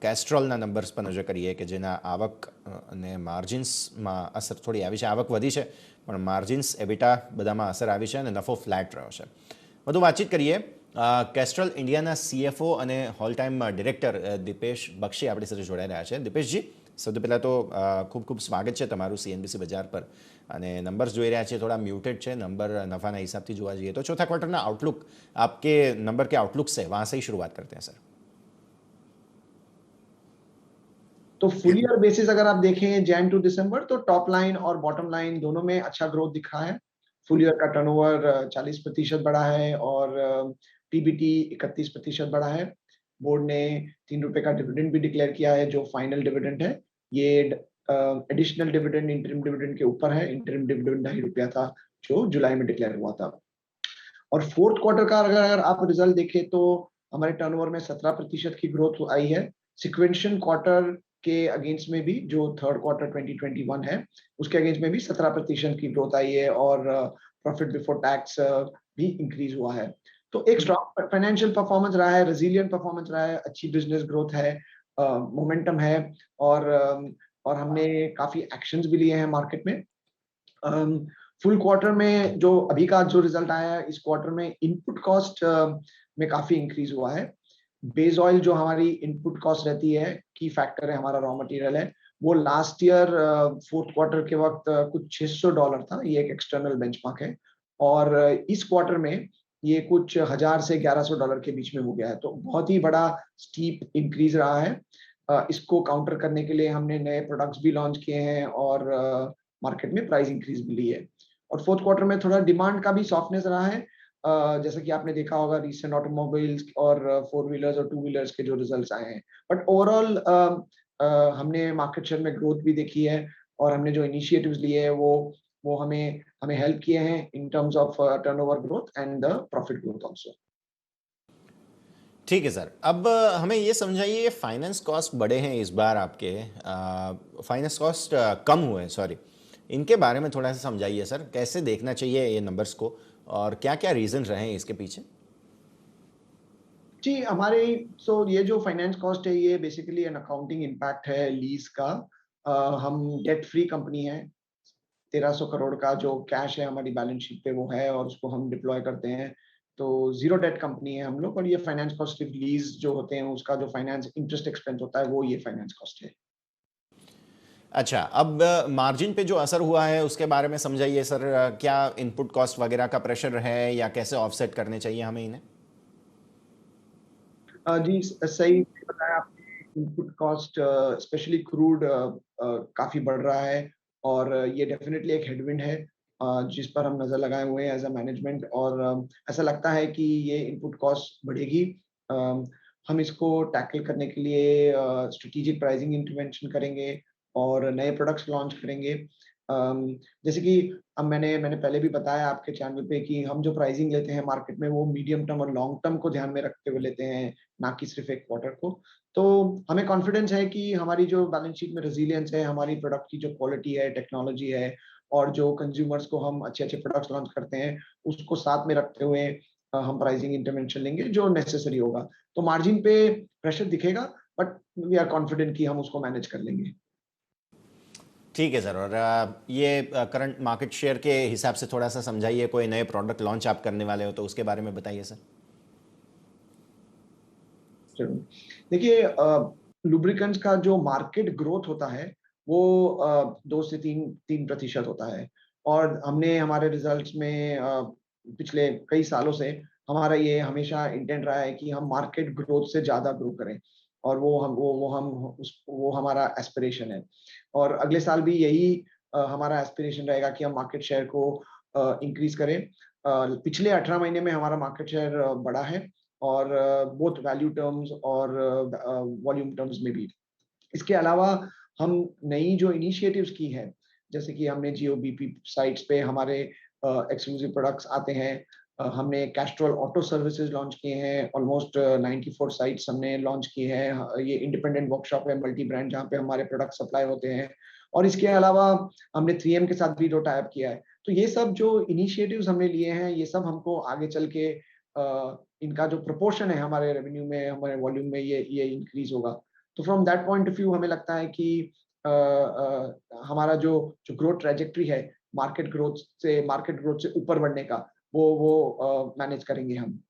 કેસ્ટ્રોલના numbers પર નજર કરીએ કે જેના આવક અને માર્જિન્સમાં અસર થોડી આવી છે. આવક વધી છે પણ માર્જિન્સ એબિટા બધામાં અસર આવી છે અને નફો ફ્લેટ રહ્યો છે. વધુ વાતચીત કરીએ. કેસ્ટ્રોલ ઇન્ડિયાના CFO અને હોલ ટાઈમ ડિરેક્ટર દીપેશ બક્ષી આપણી સાથે જોડાઈ રહ્યા છે. દીપેશજી, સૌથી પહેલાં તો ખૂબ ખૂબ સ્વાગત છે તમારું CNBC બજાર પર. અને નંબર્સ જોઈ રહ્યા છીએ થોડા म्यूटेड છે नंबर नफ़ाना हिसाब से જોવા જઈએ तो चौथा क्वार्टर ना आउटलुक आपके नंबर के आउटलुक से वहाँ से ही शुरुआत करते हैं सर. तो फुल ईयर बेसिस अगर आप देखें जैन टू दिसंबर तो टॉप लाइन और बॉटम लाइन दोनों में अच्छा ग्रोथ दिख रहा है. फुल ईयर का टर्नओवर 40% बढ़ा है और पीबीटी 31% बढ़ा है. बोर्ड ने ₹3 का डिविडेंड भी डिक्लेयर किया है जो फाइनल डिविडेंड है. ये एडिशनल डिविडेंड इंटरिम डिविडेंड के ऊपर है. इंटरिम डिविडेंड ₹2.5 था जो जुलाई में डिक्लेयर हुआ था. और फोर्थ क्वार्टर का अगर आप रिजल्ट देखें तो हमारे टर्नओवर में 17% की ग्रोथ आई है. सिक्वेंशियल क्वार्टर के अगेंस्ट में भी जो थर्ड क्वार्टर 2021 है उसके अगेंस्ट में भी 17% की ग्रोथ आई है और प्रॉफिट बिफोर टैक्स भी इंक्रीज हुआ है. तो एक स्ट्रॉन्ग फाइनेंशियल परफॉर्मेंस रहा है, रेजिलिएंट परफॉर्मेंस रहा है, अच्छी बिजनेस ग्रोथ है, मोमेंटम है और हमने काफी एक्शंस भी लिए हैं मार्केट में. फुल क्वार्टर में जो अभी का जो रिजल्ट आया है इस क्वार्टर में इनपुट कॉस्ट में काफी इंक्रीज हुआ है. बेस ऑयल जो हमारी इनपुट कॉस्ट रहती है, की फैक्टर है, हमारा रॉ मटेरियल है, वो लास्ट ईयर फोर्थ क्वार्टर के वक्त कुछ $600 था. ये एक एक्सटर्नल बेंचमार्क है और इस क्वार्टर में ये कुछ $1000 से $1100 के बीच में हो गया है. तो बहुत ही बड़ा स्टीप इंक्रीज रहा है. इसको काउंटर करने के लिए हमने नए प्रोडक्ट्स भी लॉन्च किए हैं और मार्केट में प्राइस इंक्रीज भी ली है. और फोर्थ क्वार्टर में थोड़ा डिमांड का भी सॉफ्टनेस रहा है. जैसा कि आपने देखा होगा रिसेंट ऑटोमोबाइल्स और 4 व्हीलर्स और 2 व्हीलर्स के जो रिजल्ट्स आए हैं. बट ओवरऑल हमने मार्केट शेयर में ग्रोथ भी देखी है और हमने जो इनिशिएटिव्स लिए हैं वो हमें हेल्प किए हैं in terms of turnover growth and the profit growth also. ठीक है सर. अब हमें ये समझाइए, फाइनेंस कॉस्ट बढ़े हैं इस बार आपके, फाइनेंस कॉस्ट कम हुए, सॉरी, इनके बारे में थोड़ा सा समझाइए सर. कैसे देखना चाहिए ये नंबर्स को और क्या क्या रीजन रहे हैं इसके पीछे? जी, ये जो फाइनेंस कॉस्ट है ये बेसिकली एन अकाउंटिंग इम्पैक्ट है लीज का. हम डेट फ्री कंपनी है. 1300 करोड़ का जो कैश है हमारी बैलेंस शीट पे वो है और उसको हम डिप्लॉय करते हैं. तो जीरो डेट कंपनी है हम लोग और ये फाइनेंस कॉस्ट सिर्फ लीज जो होते हैं उसका जो फाइनेंस इंटरेस्ट एक्सपेंस होता है वो ये फाइनेंस कॉस्ट है. अच्छा, अब मार्जिन पे जो असर हुआ है उसके बारे में समझाइए सर. क्या इनपुट कॉस्ट वगैरह का प्रेशर है या कैसे ऑफसेट करने चाहिए हमें इन्हें? जी, सही बताया आपने. इनपुट कॉस्ट स्पेशली क्रूड काफी बढ़ रहा है और ये डेफिनेटली एक हेडविंड है जिस पर हम नजर लगाए हुए हैं एज अ मैनेजमेंट और ऐसा लगता है कि ये इनपुट कॉस्ट बढ़ेगी. हम इसको टैकल करने के लिए स्ट्रेटेजिक प्राइसिंग इंटरवेंशन करेंगे और नए प्रोडक्ट्स लॉन्च करेंगे. जैसे कि अब मैंने पहले भी बताया आपके चैनल पे कि हम जो प्राइसिंग लेते हैं मार्केट में वो मीडियम टर्म और लॉन्ग टर्म को ध्यान में रखते हुए लेते हैं, ना कि सिर्फ एक क्वार्टर को. तो हमें कॉन्फिडेंस है कि हमारी जो बैलेंस शीट में रेजिलियंस है, हमारी प्रोडक्ट की जो क्वालिटी है, टेक्नोलॉजी है और जो कंज्यूमर्स को हम अच्छे प्रोडक्ट्स लॉन्च करते हैं उसको साथ में रखते हुए हम प्राइसिंग इंटरवेंशन लेंगे जो नेसेसरी होगा. तो मार्जिन पे प्रेशर दिखेगा बट वी आर कॉन्फिडेंट कि हम उसको मैनेज कर लेंगे. ठीक है सर. और ये करंट मार्केट शेयर के हिसाब से थोड़ा सा समझाइए. कोई नए प्रोडक्ट लॉन्च आप करने वाले हो तो उसके बारे में बताइए सर. देखिए, लुब्रिकेंट्स का जो मार्केट ग्रोथ होता है वो 2 से 3% होता है और हमने हमारे रिजल्ट्स में पिछले कई सालों से हमारा ये हमेशा इंटेंट रहा है कि हम मार्केट ग्रोथ से ज्यादा ग्रो करें और वो हमारा एस्पिरेशन है. और अगले साल भी यही हमारा एस्पिरेशन रहेगा कि हम मार्केट शेयर को इंक्रीज करें. पिछले 18 महीने में हमारा मार्केट शेयर बढ़ा है और बोथ वैल्यू टर्म्स और वॉल्यूम टर्म्स में भी. इसके अलावा हम नई जो इनिशिएटिव्स की है जैसे कि हमने जियोबीपी साइट्स पे हमारे एक्सक्लूसिव प्रोडक्ट्स आते हैं. हमने कैस्ट्रॉल ऑटो सर्विसेज लॉन्च किए हैं. ऑलमोस्ट 94 साइट्स हमने लॉन्च किए हैं. ये इंडिपेंडेंट वर्कशॉप है, मल्टी ब्रांड, जहाँ पे हमारे प्रोडक्ट सप्लाई होते हैं. और इसके अलावा हमने 3M के साथ भी जो टाई अप किया है. तो ये सब जो इनिशिएटिव्स हमने लिए हैं ये सब हमको आगे चल के इनका जो प्रोपोर्शन है हमारे रेवेन्यू में, हमारे वॉल्यूम में ये इंक्रीज होगा. तो from that point of view हमें लगता है कि हमारा जो जो ग्रोथ ट्रैजेक्टरी है मार्केट ग्रोथ से ऊपर बढ़ने का वो मैनेज करेंगे हम।